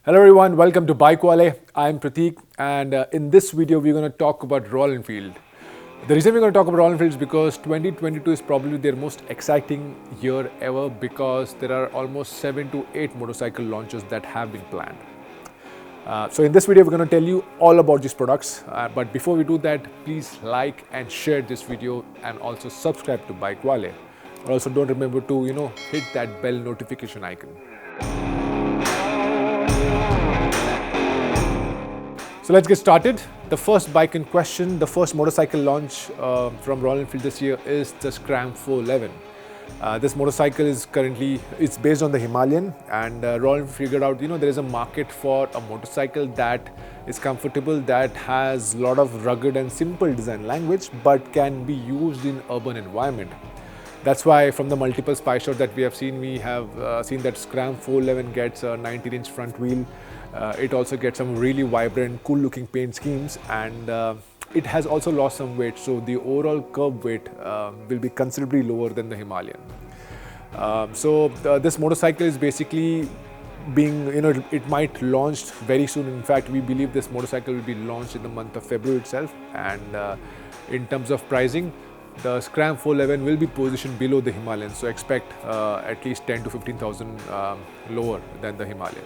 Hello everyone, welcome to BikeWale. I'm Prateek, and in this video we're going to talk about Royal Enfield. The reason we're going to talk about Royal Enfield is because 2022 is probably their most exciting year ever because there are almost 7 to 8 motorcycle launches that have been planned. So in this video we're going to tell you all about these products, but before we do that, please like and share this video and also subscribe to BikeWale. Also don't remember to hit that bell notification icon. So let's get started. The first bike in question, the first motorcycle launch from Royal Enfield this year is the Scram 411. This motorcycle is it's based on the Himalayan, and Royal Enfield figured out there is a market for a motorcycle that is comfortable, that has a lot of rugged and simple design language, but can be used in urban environment. That's why from the multiple spy shots that we have seen seen that Scram 411 gets a 19-inch front wheel. It also gets some really vibrant, cool-looking paint schemes, and it has also lost some weight. So the overall curb weight will be considerably lower than the Himalayan. This motorcycle is basically being, it might launch very soon. In fact, we believe this motorcycle will be launched in the month of February itself. And in terms of pricing, the Scram 411 will be positioned below the Himalayan. So expect at least 10 to 15,000 lower than the Himalayan.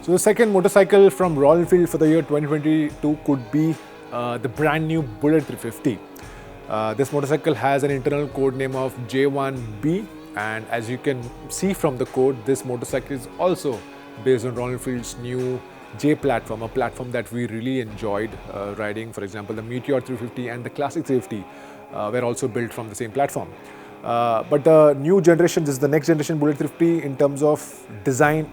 So the second motorcycle from Royal Enfield for the year 2022 could be the brand new Bullet 350. This motorcycle has an internal code name of J1B, and as you can see from the code, this motorcycle is also based on Royal Enfield's new J platform, a platform that we really enjoyed riding. For example, the Meteor 350 and the Classic 350 were also built from the same platform. But the new generation, this is the next generation Bullet 350 in terms of design.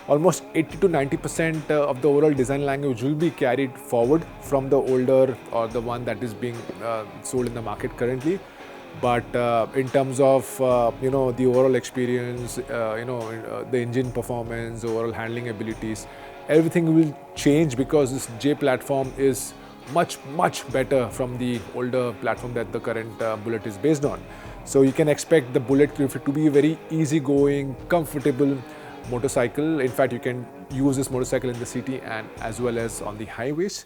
Almost 80 to 90% of the overall design language will be carried forward from the older or the one that is being sold in the market currently. But in terms of the overall experience, the engine performance, overall handling abilities, everything will change because this J platform is much better from the older platform that the current Bullet is based on. So you can expect the Bullet 350 to be a very easygoing, comfortable motorcycle. In fact, you can use this motorcycle in the city and as well as on the highways.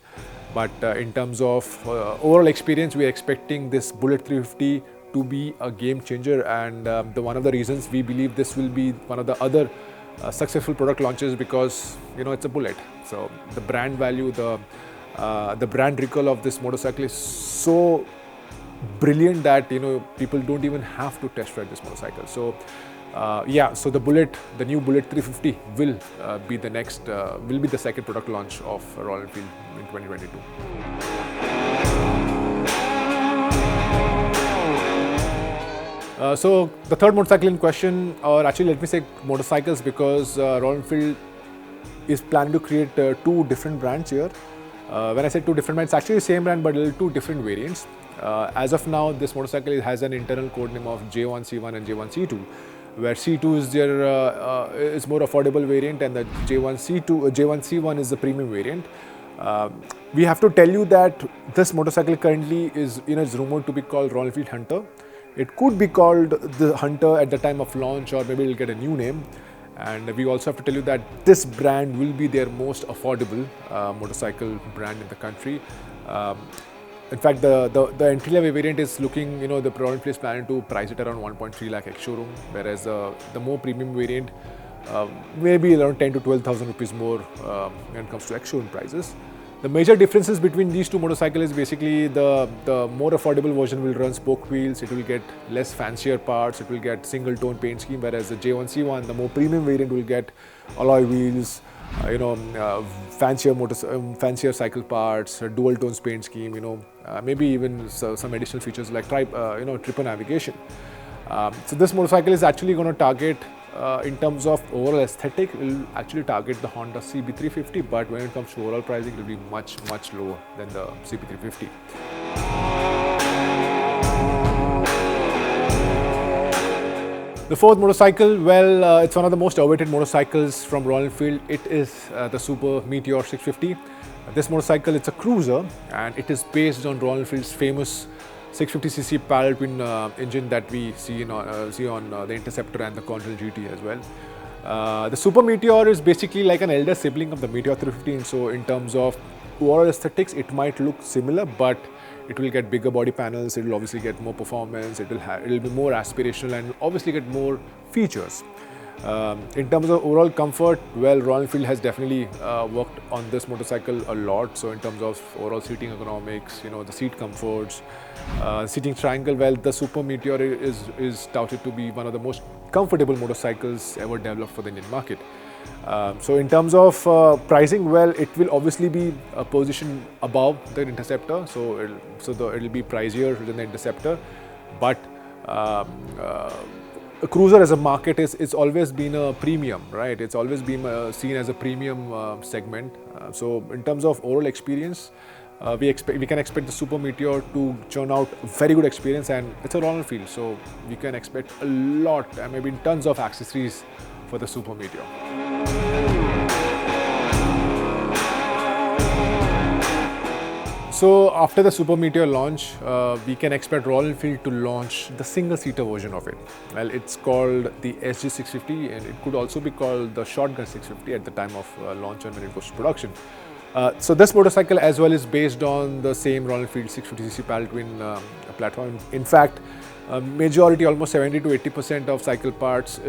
But in terms of overall experience, we are expecting this Bullet 350 to be a game changer, and one of the reasons we believe this will be one of the other successful product launches because it's a Bullet. So the brand value, the brand recall of this motorcycle is so brilliant that people don't even have to test ride this motorcycle. So so the new Bullet 350 will be the second product launch of Royal Enfield in 2022. So the third motorcycle in question, or actually let me say motorcycles, because Royal Enfield is planning to create two different brands here. When I say two different brands, it's actually the same brand but two different variants. As of now, this motorcycle has an internal code name of J1C1 and J1C2, where C2 is their is more affordable variant, and the J1C1 is the premium variant. We have to tell you that this motorcycle currently is rumored to be called Royal Enfield Hunter. It could be called the Hunter at the time of launch, or maybe it'll get a new name. And we also have to tell you that this brand will be their most affordable motorcycle brand in the country. In fact, the entry-level variant is looking, the Royal Enfield is planning to price it around 1.3 lakh ex-showroom, whereas the more premium variant maybe around 10 to 12,000 rupees more when it comes to ex-showroom prices. The major differences between these two motorcycles is basically the more affordable version will run spoke wheels, it will get less fancier parts, it will get single tone paint scheme, whereas the J1C1, the more premium variant, will get alloy wheels, fancier cycle parts, dual tones paint scheme, maybe even some additional features like tripper navigation. So this motorcycle is actually going to target, in terms of overall aesthetic, it will actually target the Honda CB350, but when it comes to overall pricing, it will be much lower than the CB350. The fourth motorcycle, well, it's one of the most awaited motorcycles from Royal Enfield. It is the Super Meteor 650. This motorcycle, it's a cruiser, and it is based on Royal Enfield's famous 650cc parallel twin engine that we see on the Interceptor and the Continental GT as well. The Super Meteor is basically like an elder sibling of the Meteor 350, so in terms of overall aesthetics, it might look similar, but it will get bigger body panels, it will obviously get more performance, it will be more aspirational and obviously get more features. In terms of overall comfort, well, Royal Enfield has definitely worked on this motorcycle a lot. So in terms of overall seating ergonomics, the seat comforts, seating triangle, well, the Super Meteor is touted to be one of the most comfortable motorcycles ever developed for the Indian market. So in terms of pricing, well, it will obviously be positioned above the Interceptor, so it'll be pricier than the Interceptor, but a cruiser as a market it's always been a premium, right? It's always been seen as a premium segment. So in terms of overall experience, we can expect the Super Meteor to churn out very good experience, and it's a Royal Enfield, so we can expect a lot, maybe tons of accessories for the Super Meteor. So after the Super Meteor launch, we can expect Royal Enfield to launch the single-seater version of it. Well, it's called the SG650, and it could also be called the Shotgun 650 at the time of launch and when it goes to production. So this motorcycle as well is based on the same Royal Enfield 650cc parallel twin platform. In fact, majority, almost 70 to 80% of cycle parts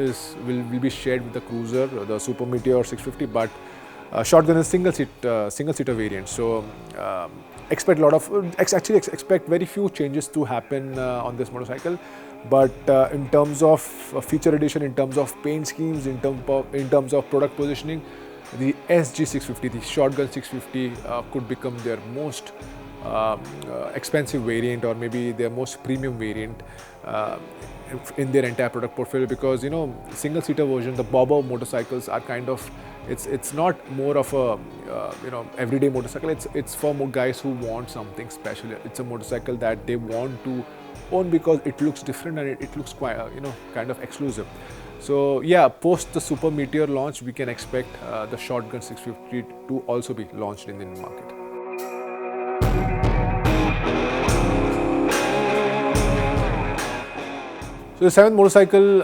will be shared with the cruiser, the Super Meteor 650, but Shotgun is single-seater variant. So expect expect very few changes to happen on this motorcycle. But in terms of feature addition, in terms of paint schemes, in terms of product positioning, the SG650, the Shotgun 650, could become their most expensive variant, or maybe their most premium variant in their entire product portfolio, because single-seater version, the bobber motorcycles are kind of, it's not more of a everyday motorcycle. It's for more guys who want something special. It's a motorcycle that they want to own because it looks different and it looks quite kind of exclusive. So yeah, post the Super Meteor launch, we can expect the Shotgun 650 to also be launched in the Indian market. So the seventh motorcycle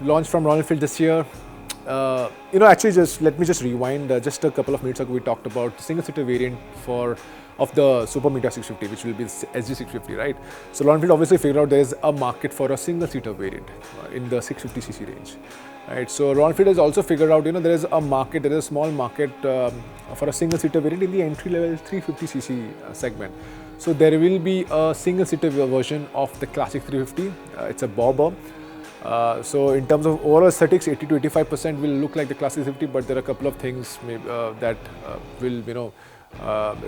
launched from Royal Enfield this year. Actually, let me rewind. Just a couple of minutes ago, we talked about the single-seater variant of the Super Meteor 650, which will be the SG650, right? So Royal Enfield obviously figured out there is a market for a single-seater variant in the 650cc range, right? So Royal Enfield has also figured out, there is a small market for a single-seater variant in the entry-level 350cc segment. So there will be a single-seater version of the classic 350. It's a bobber. So in terms of overall aesthetics, 80 to 85% will look like the classic 350, but there are a couple of things that will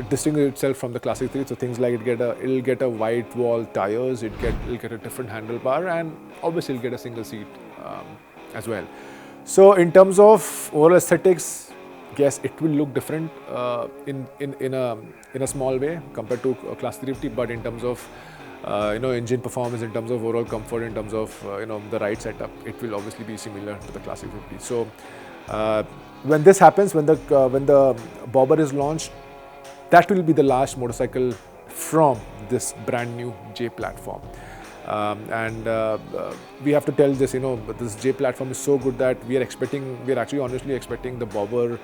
distinguish itself from the classic 3. So things like it'll get a white wall tires, it'll get a different handlebar, and obviously it'll get a single seat as well. So in terms of overall aesthetics, yes, it will look different in a small way compared to a classic 350, but in terms of engine performance, in terms of overall comfort, in terms of the ride setup, it will obviously be similar to the classic 50. So when this happens, when the bobber is launched, that will be the last motorcycle from this brand new J platform. We have to tell this, this J platform is so good that we are actually honestly expecting the bobber,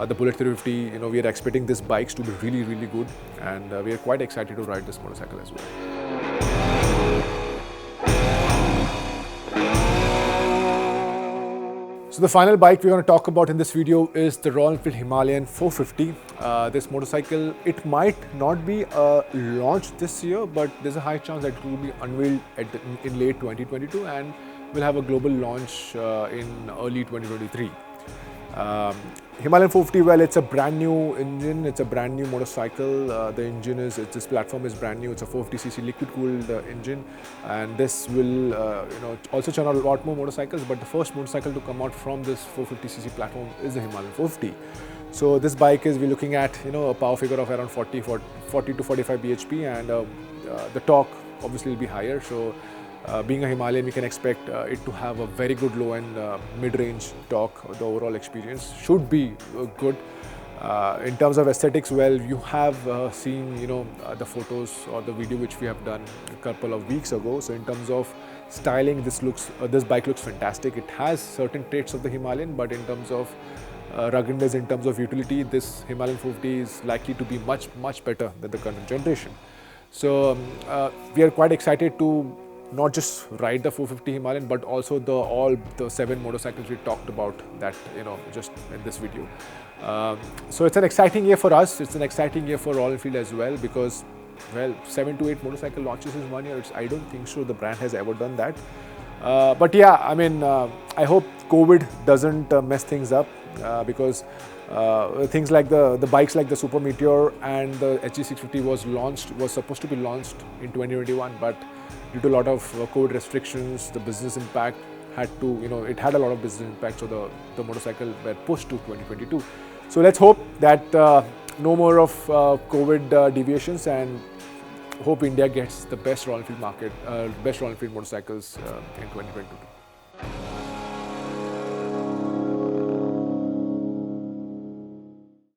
the Bullet 350, we are expecting these bikes to be really, really good, and we are quite excited to ride this motorcycle as well. So the final bike we're going to talk about in this video is the Royal Enfield Himalayan 450. This motorcycle, it might not be launched this year, but there's a high chance that it will be unveiled in late 2022 and will have a global launch in early 2023. Himalayan 450, well, it's a brand new engine, it's a brand new motorcycle. This platform is brand new. It's a 450cc liquid-cooled engine, and this will also churn out a lot more motorcycles. But the first motorcycle to come out from this 450cc platform is the Himalayan 450. So this bike we're looking at a power figure of around 40 to 45 bhp, and the torque obviously will be higher. So being a Himalayan, we can expect it to have a very good low and mid-range torque. The overall experience should be good. In terms of aesthetics, well, you have seen, the photos or the video which we have done a couple of weeks ago. So in terms of styling, this bike looks fantastic. It has certain traits of the Himalayan, but in terms of ruggedness, in terms of utility, this Himalayan 450 is likely to be much better than the current generation. So we are quite excited to not just ride the 450 Himalayan, but also all the 7 motorcycles we talked about that, just in this video. So it's an exciting year for us. It's an exciting year for Royal Enfield as well, because, well, 7 to 8 motorcycle launches in 1 year. I don't think so the brand has ever done that. But yeah, I mean, I hope COVID doesn't mess things up, because things like the bikes like the Super Meteor and the HG650 was supposed to be launched in 2021, but due to a lot of COVID restrictions, the business impact it had a lot of business impact, so the motorcycle were pushed to 2022. So let's hope that no more of COVID deviations, and hope India gets the best Royal Enfield motorcycles in 2022.